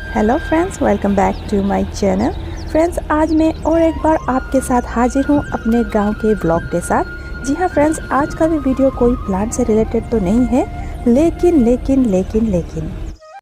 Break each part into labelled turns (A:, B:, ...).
A: Hello friends, welcome back to my channel. Friends, आज मैं और एक बार आपके साथ हाजिर हूँ अपने गांव के ब्लॉग के साथ। जी हाँ फ्रेंड्स, आज का भी वीडियो कोई प्लांट से रिलेटेड तो नहीं है, लेकिन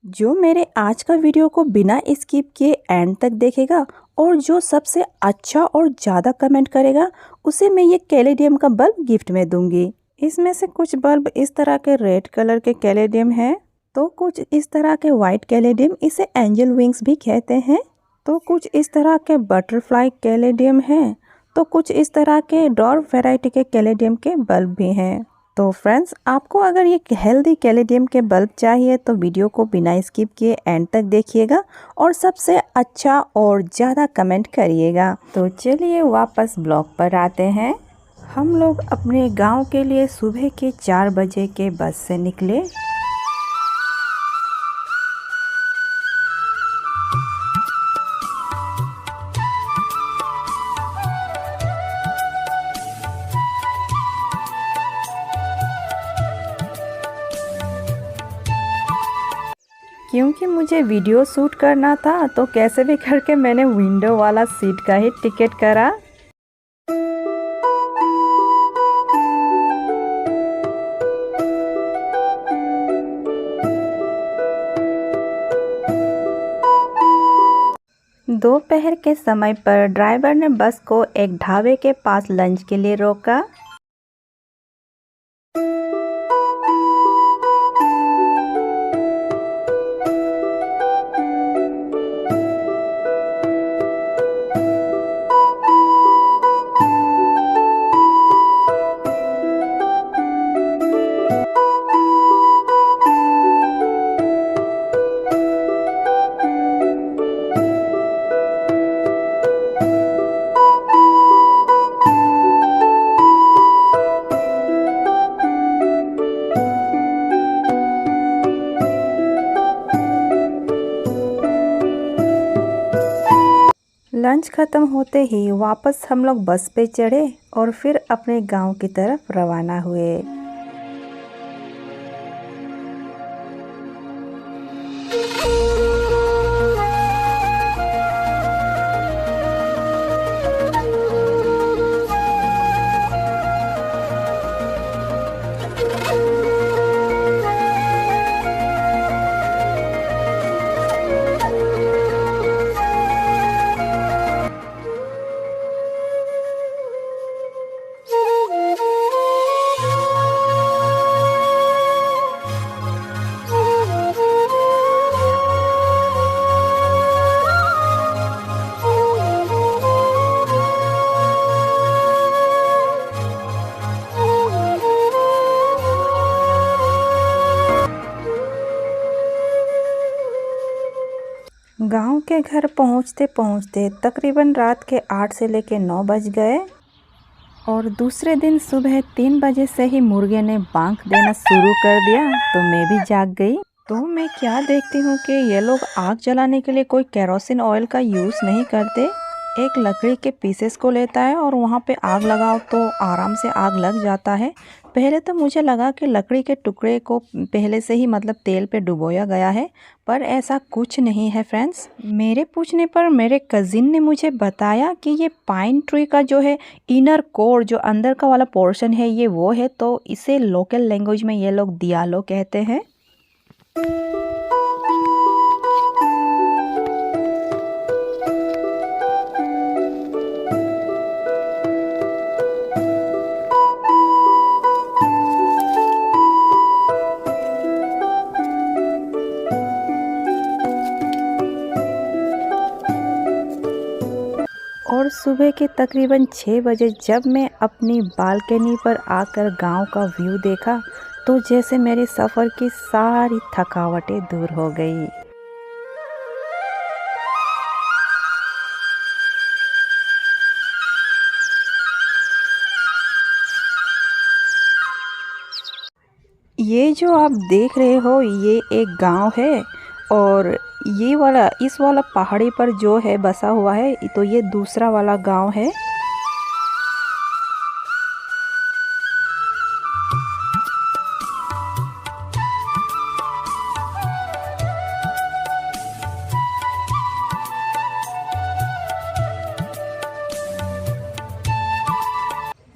A: जो मेरे आज का वीडियो को बिना स्किप किए एंड तक देखेगा और जो सबसे अच्छा और ज़्यादा कमेंट करेगा उसे मैं ये कैलेडियम का बल्ब गिफ्ट में दूंगी। इसमें से कुछ बल्ब इस तरह के रेड कलर के कैलेडियम हैं, तो कुछ इस तरह के वाइट कैलेडियम, इसे एंजल विंग्स भी कहते हैं। तो कुछ इस तरह के बटरफ्लाई कैलेडियम हैं, तो कुछ इस तरह के डॉर्फ वैरायटी के कैलेडियम के बल्ब भी हैं। तो फ्रेंड्स, आपको अगर ये हेल्दी कैलेडियम के बल्ब चाहिए तो वीडियो को बिना स्किप किए एंड तक देखिएगा और सबसे अच्छा और ज़्यादा कमेंट करिएगा। तो चलिए वापस ब्लॉग पर आते हैं। हम लोग अपने गांव के लिए सुबह के 4 बजे के बस से निकले। क्योंकि मुझे वीडियो शूट करना था तो कैसे भी करके मैंने विंडो वाला सीट का ही टिकट करा। दोपहर के समय पर ड्राइवर ने बस को एक ढाबे के पास लंच के लिए रोका। लंच खत्म होते ही वापस हम लोग बस पे चढ़े और फिर अपने गांव की तरफ रवाना हुए। गांव के घर पहुंचते पहुंचते तकरीबन रात के 8 से लेके 9 बज गए और दूसरे दिन सुबह 3 बजे से ही मुर्गे ने बांक देना शुरू कर दिया, तो मैं भी जाग गई। तो मैं क्या देखती हूँ कि ये लोग आग जलाने के लिए कोई केरोसिन ऑयल का यूज़ नहीं करते। एक लकड़ी के पीसेस को लेता है और वहाँ पे आग लगाओ तो आराम से आग लग जाता है। पहले तो मुझे लगा कि लकड़ी के टुकड़े को पहले से ही मतलब तेल पे डुबोया गया है, पर ऐसा कुछ नहीं है फ्रेंड्स। मेरे पूछने पर मेरे कज़िन ने मुझे बताया कि ये पाइन ट्री का जो है इनर कोर, जो अंदर का वाला पोर्शन है, ये वो है, तो इसे लोकल लैंग्वेज में ये लोग दियालो कहते हैं। और सुबह के तकरीबन 6 बजे जब मैं अपनी बालकनी पर आकर गांव का व्यू देखा तो जैसे मेरे सफ़र की सारी थकावटें दूर हो गई। ये जो आप देख रहे हो ये एक गांव है और इस वाला पहाड़ी पर जो है बसा हुआ है, तो ये दूसरा वाला गांव है।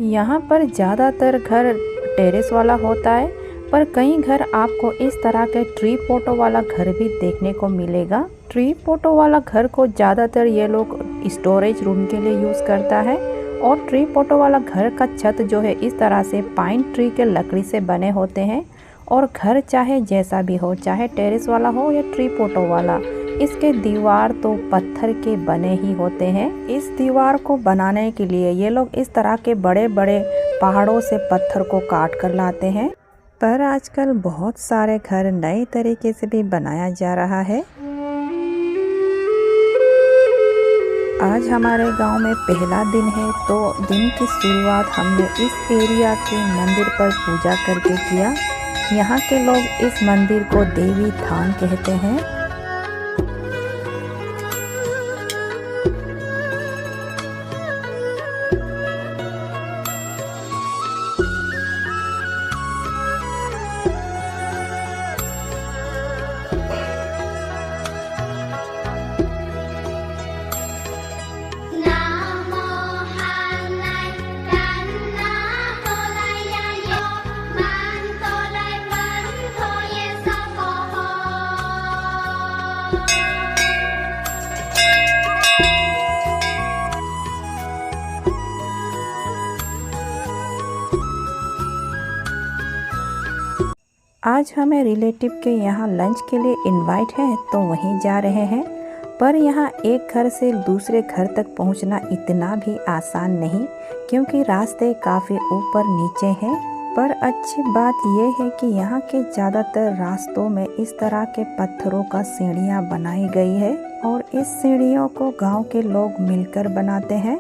A: यहाँ पर ज़्यादातर घर टेरेस वाला होता है, पर कई घर आपको इस तरह के ट्री पोटो वाला घर भी देखने को मिलेगा। ट्री पोटो वाला घर को ज़्यादातर ये लोग स्टोरेज रूम के लिए यूज़ करता है। और ट्री पोटो वाला घर का छत जो है इस तरह से पाइन ट्री के लकड़ी से बने होते हैं। और घर चाहे जैसा भी हो, चाहे टेरेस वाला हो या ट्री पोटो वाला, इसके दीवार तो पत्थर के बने ही होते हैं। इस दीवार को बनाने के लिए ये लोग इस तरह के बड़े बड़े पहाड़ों से पत्थर को काट कर लाते हैं। पर आजकल बहुत सारे घर नए तरीके से भी बनाया जा रहा है। आज हमारे गांव में पहला दिन है, तो दिन की शुरुआत हमने इस एरिया के मंदिर पर पूजा करके किया। यहाँ के लोग इस मंदिर को देवी थान कहते हैं। आज हमें रिलेटिव के यहाँ लंच के लिए इनवाइट है, तो वहीं जा रहे हैं। पर यहाँ एक घर से दूसरे घर तक पहुँचना इतना भी आसान नहीं, क्योंकि रास्ते काफ़ी ऊपर नीचे हैं। पर अच्छी बात यह है कि यहाँ के ज़्यादातर रास्तों में इस तरह के पत्थरों का सीढ़ियाँ बनाई गई है, और इस सीढ़ियों को गांव के लोग मिलकर बनाते हैं।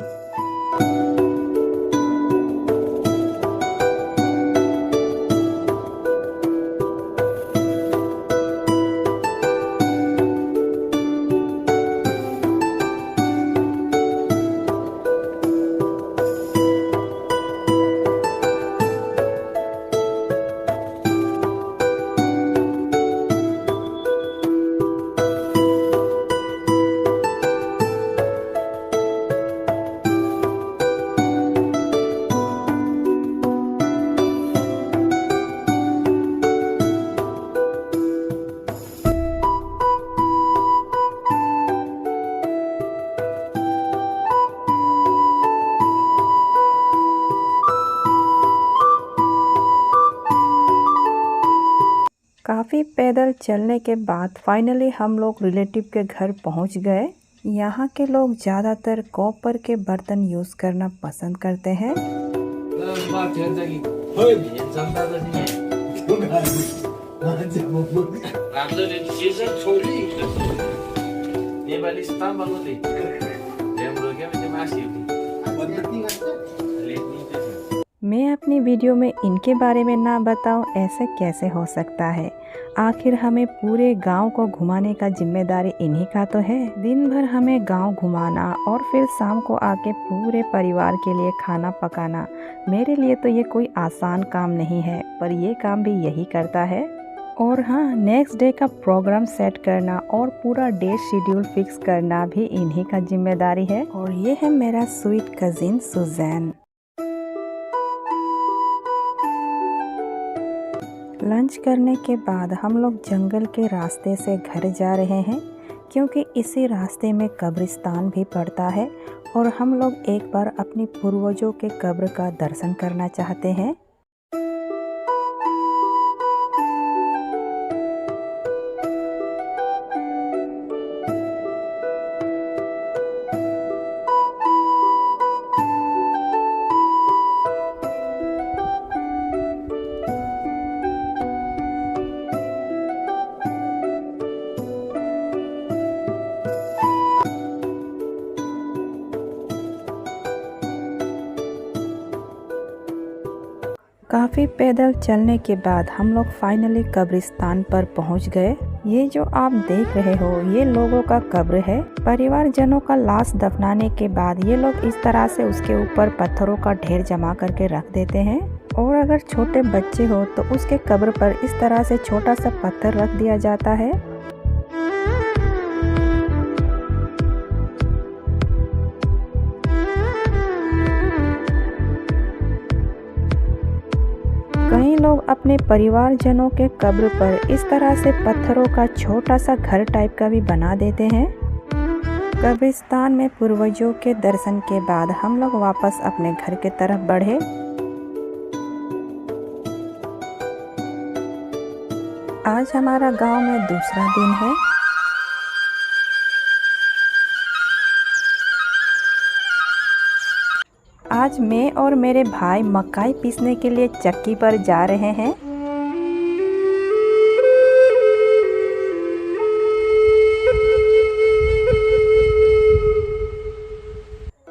A: काफ़ी पैदल चलने के बाद फाइनली हम लोग रिलेटिव के घर पहुंच गए। यहाँ के लोग ज़्यादातर कॉपर के बर्तन यूज़ करना पसंद करते हैं। मैं अपनी वीडियो में इनके बारे में ना बताऊं, ऐसे कैसे हो सकता है। आखिर हमें पूरे गांव को घुमाने का जिम्मेदारी इन्हीं का तो है। दिन भर हमें गांव घुमाना और फिर शाम को आके पूरे परिवार के लिए खाना पकाना, मेरे लिए तो ये कोई आसान काम नहीं है, पर ये काम भी यही करता है। और हाँ, नेक्स्ट डे का प्रोग्राम सेट करना और पूरा डे शेड्यूल फिक्स करना भी इन्हीं का जिम्मेदारी है। और ये है मेरा स्वीट कजिन सुजैन। लंच करने के बाद हम लोग जंगल के रास्ते से घर जा रहे हैं, क्योंकि इसी रास्ते में कब्रिस्तान भी पड़ता है और हम लोग एक बार अपने पूर्वजों के कब्र का दर्शन करना चाहते हैं। काफ़ी पैदल चलने के बाद हम लोग फाइनली कब्रिस्तान पर पहुंच गए। ये जो आप देख रहे हो, ये लोगों का कब्र है। परिवारजनों का लाश दफनाने के बाद ये लोग इस तरह से उसके ऊपर पत्थरों का ढेर जमा करके रख देते हैं। और अगर छोटे बच्चे हो तो उसके कब्र पर इस तरह से छोटा सा पत्थर रख दिया जाता है। लोग अपने परिवारजनों के कब्र पर इस तरह से पत्थरों का छोटा सा घर टाइप का भी बना देते हैं। कब्रिस्तान में पूर्वजों के दर्शन के बाद हम लोग वापस अपने घर के तरफ बढ़े। आज हमारा गांव में दूसरा दिन है। आज मैं और मेरे भाई मकाई पीसने के लिए चक्की पर जा रहे हैं।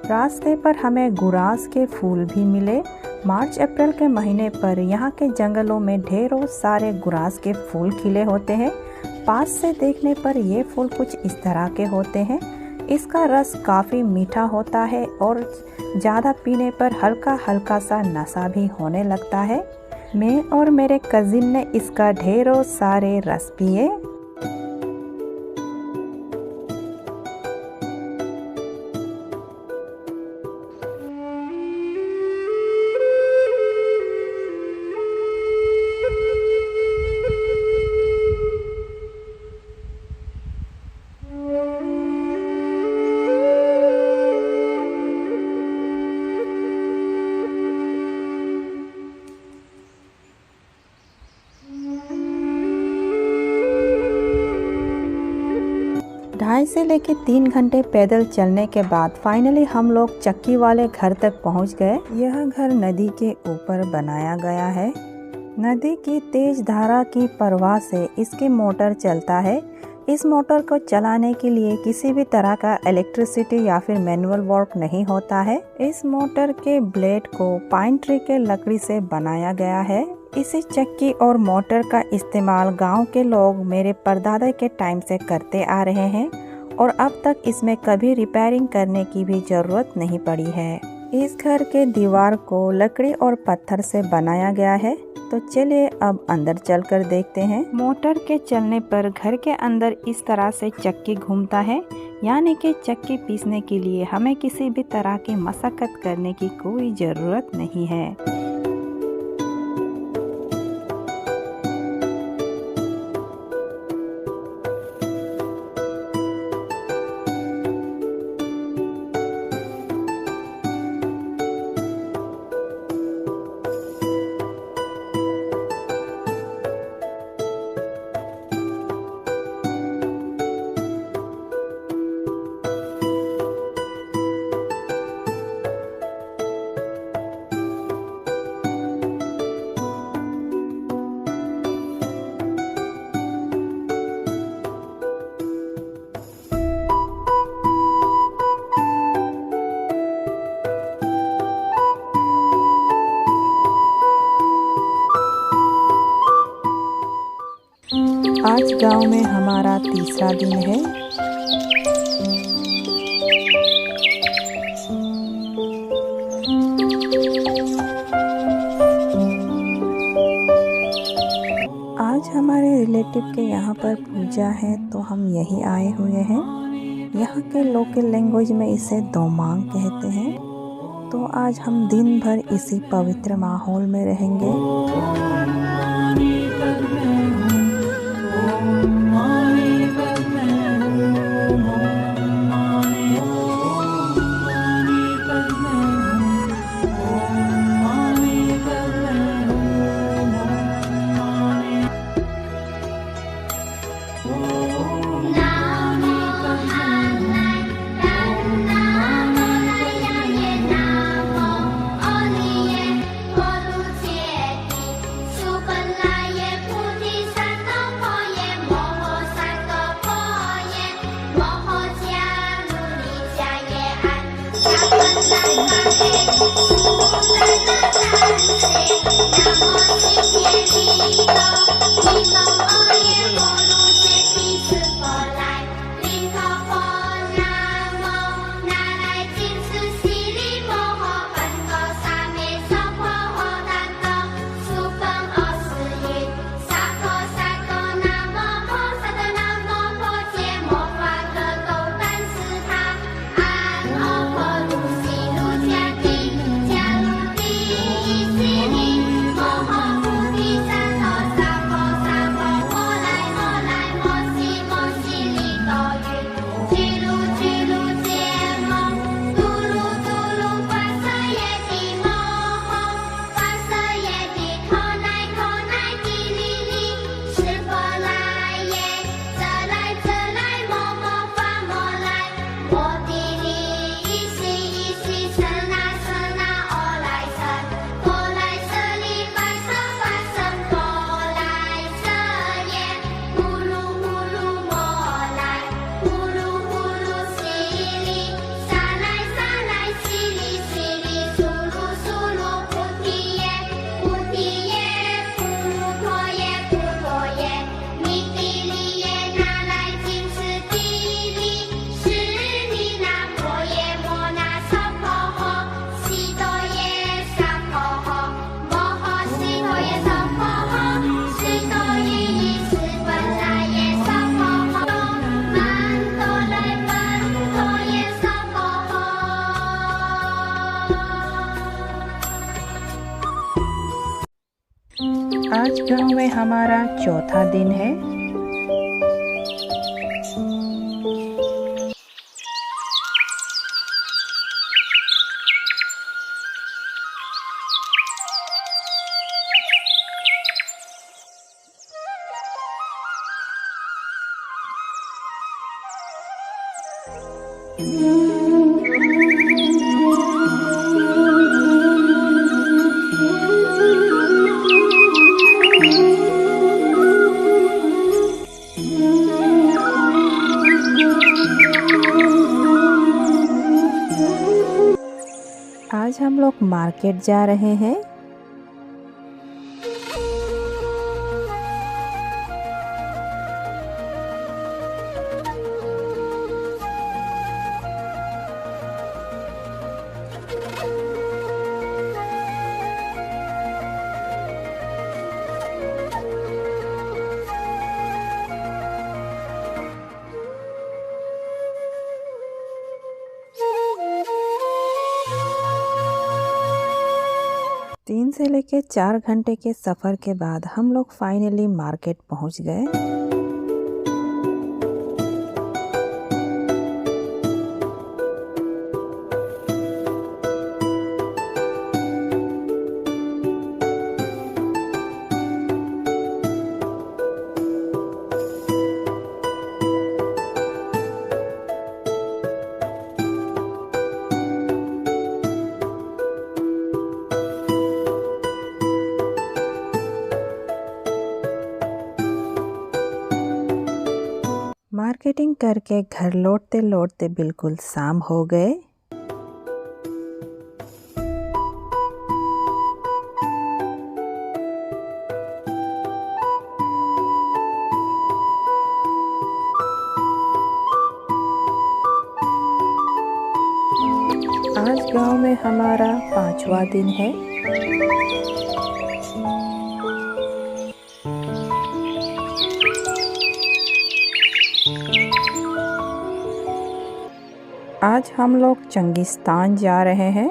A: रास्ते पर हमें गुरास के फूल भी मिले। मार्च अप्रैल के महीने पर यहाँ के जंगलों में ढेरों सारे गुरास के फूल खिले होते हैं। पास से देखने पर ये फूल कुछ इस तरह के होते हैं। इसका रस काफ़ी मीठा होता है और ज़्यादा पीने पर हल्का हल्का सा नशा भी होने लगता है। मैं और मेरे कज़िन ने इसका ढेरों सारे रस पिए। ढाई से लेकर 3 घंटे पैदल चलने के बाद फाइनली हम लोग चक्की वाले घर तक पहुंच गए। यह घर नदी के ऊपर बनाया गया है। नदी की तेज धारा की प्रवाह से इसके मोटर चलता है। इस मोटर को चलाने के लिए किसी भी तरह का इलेक्ट्रिसिटी या फिर मैनुअल वर्क नहीं होता है। इस मोटर के ब्लेड को पाइन ट्री के लकड़ी से बनाया गया है। इसी चक्की और मोटर का इस्तेमाल गांव के लोग मेरे परदादा के टाइम से करते आ रहे हैं और अब तक इसमें कभी रिपेयरिंग करने की भी ज़रूरत नहीं पड़ी है। इस घर के दीवार को लकड़ी और पत्थर से बनाया गया है। तो चलिए अब अंदर चलकर देखते हैं। मोटर के चलने पर घर के अंदर इस तरह से चक्की घूमता है, यानी कि चक्की पीसने के लिए हमें किसी भी तरह की मशक्कत करने की कोई ज़रूरत नहीं है। आज गांव में हमारा तीसरा दिन है। आज हमारे रिलेटिव के यहाँ पर पूजा है तो हम यहीं आए हुए हैं। यहाँ के लोकल लैंग्वेज में इसे दोमांग कहते हैं। तो आज हम दिन भर इसी पवित्र माहौल में रहेंगे।
B: सुख
A: आज गांव में हमारा चौथा दिन है। आज हम लोग मार्केट जा रहे हैं। तीन से लेकर 4 घंटे के सफ़र के बाद हम लोग फाइनली मार्केट पहुंच गए। मार्केटिंग करके घर लौटते लौटते बिल्कुल शाम हो गए। आज गांव में हमारा 5वां दिन है। आज हम लोग चंगिस्तान जा रहे हैं।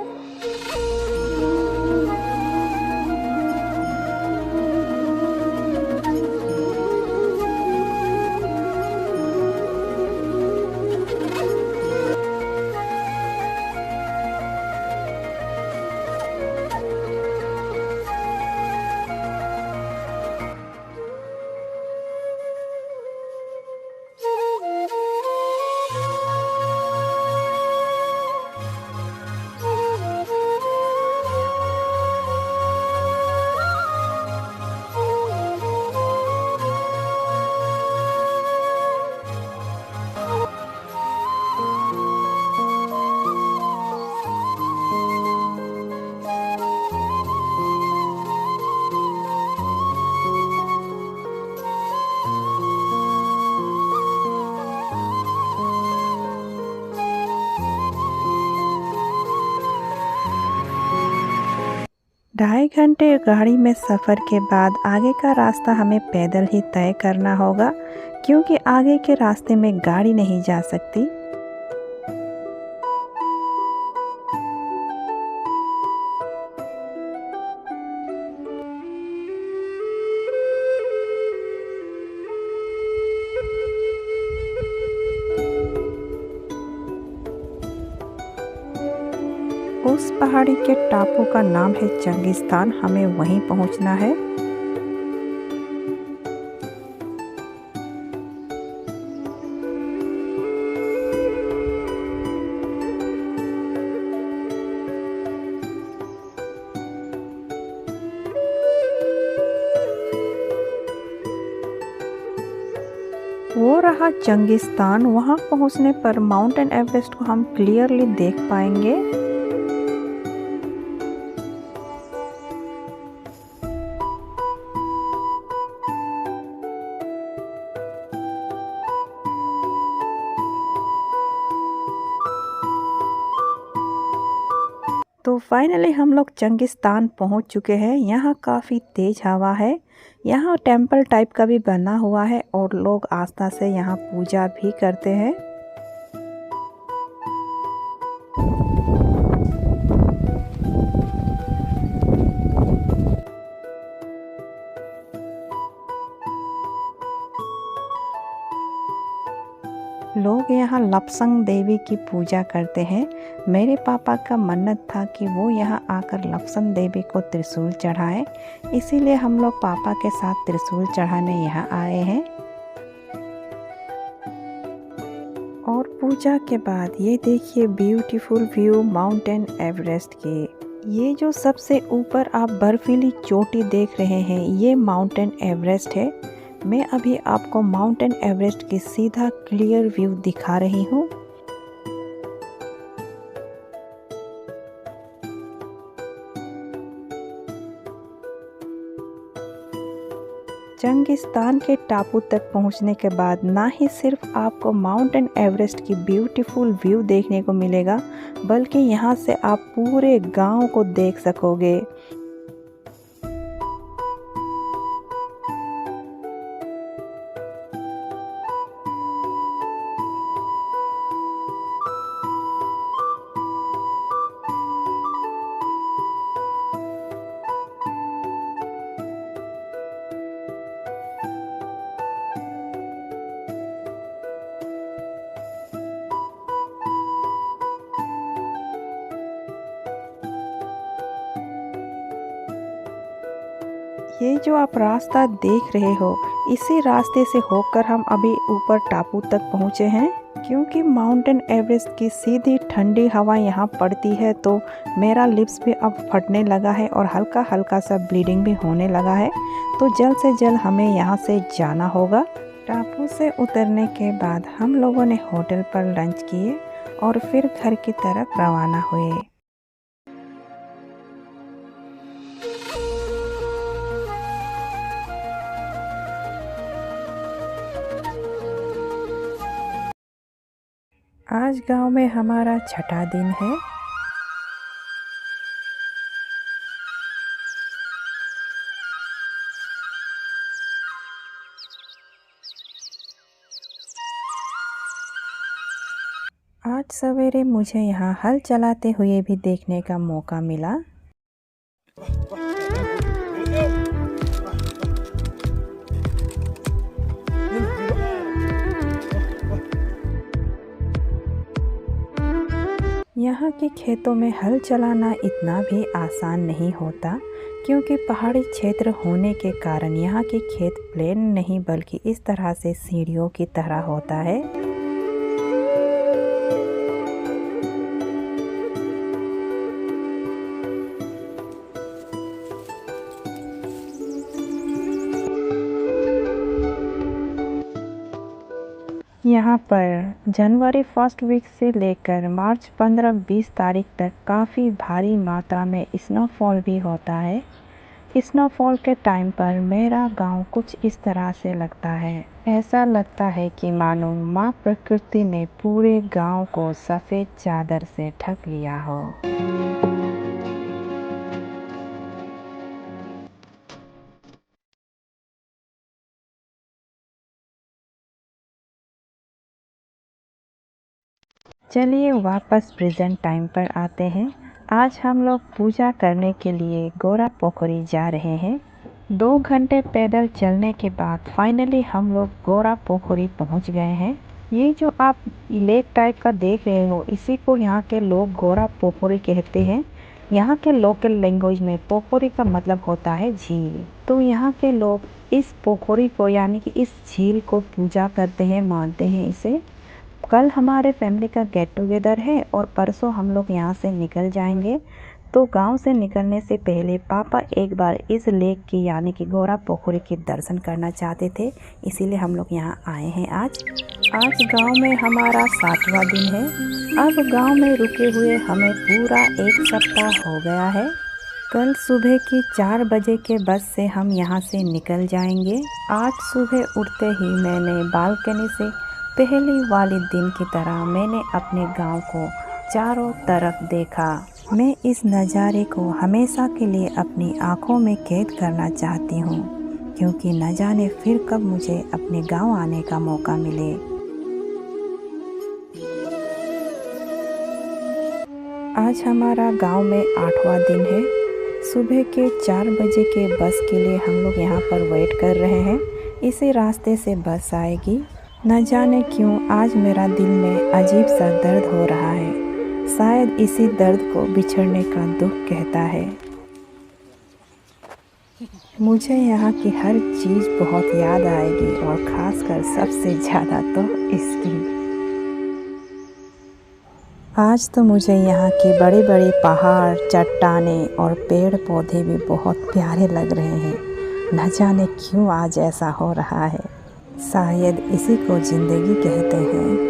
A: ढाई घंटे गाड़ी में सफ़र के बाद आगे का रास्ता हमें पैदल ही तय करना होगा, क्योंकि आगे के रास्ते में गाड़ी नहीं जा सकती। उस पहाड़ी के टापू का नाम है चंगिस्तान। हमें वहीं पहुंचना है। वो रहा चंगिस्तान। वहां पहुंचने पर माउंटेन एवरेस्ट को हम क्लियरली देख पाएंगे। तो फाइनली हम लोग चंगिस्तान पहुंच चुके हैं। यहाँ काफ़ी तेज़ हवा है। यहाँ टेंपल टाइप का भी बना हुआ है और लोग आस्था से यहाँ पूजा भी करते हैं। यहाँ लपसंग देवी की पूजा करते हैं। मेरे पापा का मन्नत था कि वो यहाँ आकर लपसंग देवी को त्रिशूल चढ़ाएं, इसीलिए हम लोग पापा के साथ त्रिशूल चढ़ाने यहाँ आए हैं। और पूजा के बाद ये देखिए ब्यूटीफुल व्यू माउंटेन एवरेस्ट के। ये जो सबसे ऊपर आप बर्फीली चोटी देख रहे हैं ये माउंटेन एवरेस्ट है। मैं अभी आपको माउंटेन एवरेस्ट की सीधा क्लियर व्यू दिखा रही हूँ। चंगिस्तान के टापू तक पहुंचने के बाद ना ही सिर्फ आपको माउंटेन एवरेस्ट की ब्यूटीफुल व्यू देखने को मिलेगा, बल्कि यहां से आप पूरे गांव को देख सकोगे। ये जो आप रास्ता देख रहे हो, इसी रास्ते से होकर हम अभी ऊपर टापू तक पहुँचे हैं। क्योंकि माउंटेन एवरेस्ट की सीधी ठंडी हवा यहाँ पड़ती है तो मेरा लिप्स भी अब फटने लगा है और हल्का हल्का सा ब्लीडिंग भी होने लगा है। तो जल्द से जल्द हमें यहाँ से जाना होगा। टापू से उतरने के बाद हम लोगों ने होटल पर लंच किए और फिर घर की तरफ रवाना हुए। आज गांव में हमारा छठा दिन है। आज सवेरे मुझे यहाँ हल चलाते हुए भी देखने का मौका मिला। यहाँ के खेतों में हल चलाना इतना भी आसान नहीं होता, क्योंकि पहाड़ी क्षेत्र होने के कारण यहाँ के खेत प्लेन नहीं बल्कि इस तरह से सीढ़ियों की तरह होता है। यहाँ पर जनवरी फर्स्ट वीक से लेकर मार्च 15-20 तारीख तक काफ़ी भारी मात्रा में स्नोफॉल भी होता है। स्नोफॉल के टाइम पर मेरा गांव कुछ इस तरह से लगता है। ऐसा लगता है कि मानो माँ प्रकृति ने पूरे गांव को सफ़ेद चादर से ढक लिया हो। चलिए वापस प्रेजेंट टाइम पर आते हैं। आज हम लोग पूजा करने के लिए गोरा पोखरी जा रहे हैं। 2 घंटे पैदल चलने के बाद फाइनली हम लोग गोरा पोखरी पहुंच गए हैं। ये जो आप लेक टाइप का देख रहे हो, इसी को यहाँ के लोग गोरा पोखरी कहते हैं। यहाँ के लोकल लैंग्वेज में पोखरी का मतलब होता है झील। तो यहाँ के लोग इस पोखरी को यानी कि इस झील को पूजा करते हैं, मानते हैं इसे। कल हमारे फैमिली का गेट टुगेदर है और परसों हम लोग यहाँ से निकल जाएंगे। तो गांव से निकलने से पहले पापा एक बार इस लेक की यानी कि गोरा पोखरी के दर्शन करना चाहते थे, इसीलिए हम लोग यहाँ आए हैं आज गांव में हमारा 7वां दिन है। अब गांव में रुके हुए हमें पूरा 1 सप्ताह हो गया है। कल सुबह की 4 बजे के बस से हम यहाँ से निकल जाएंगे। आज सुबह उठते ही मैंने बालकनी से पहली वाले दिन की तरह मैंने अपने गांव को चारों तरफ देखा। मैं इस नज़ारे को हमेशा के लिए अपनी आंखों में कैद करना चाहती हूँ, क्योंकि न जाने फिर कब मुझे अपने गांव आने का मौका मिले। आज हमारा गांव में 8वां दिन है। सुबह के 4 बजे के बस के लिए हम लोग यहाँ पर वेट कर रहे हैं। इसी रास्ते से बस आएगी। न जाने क्यों आज मेरा दिल में अजीब सा दर्द हो रहा है। शायद इसी दर्द को बिछड़ने का दुख कहता है। मुझे यहाँ की हर चीज़ बहुत याद आएगी और ख़ासकर सबसे ज़्यादा तो इसकी। आज तो मुझे यहाँ के बड़े बड़े पहाड़, चट्टानें और पेड़ पौधे भी बहुत प्यारे लग रहे हैं। न जाने क्यों आज ऐसा हो रहा है। शायद इसी को ज़िंदगी कहते हैं।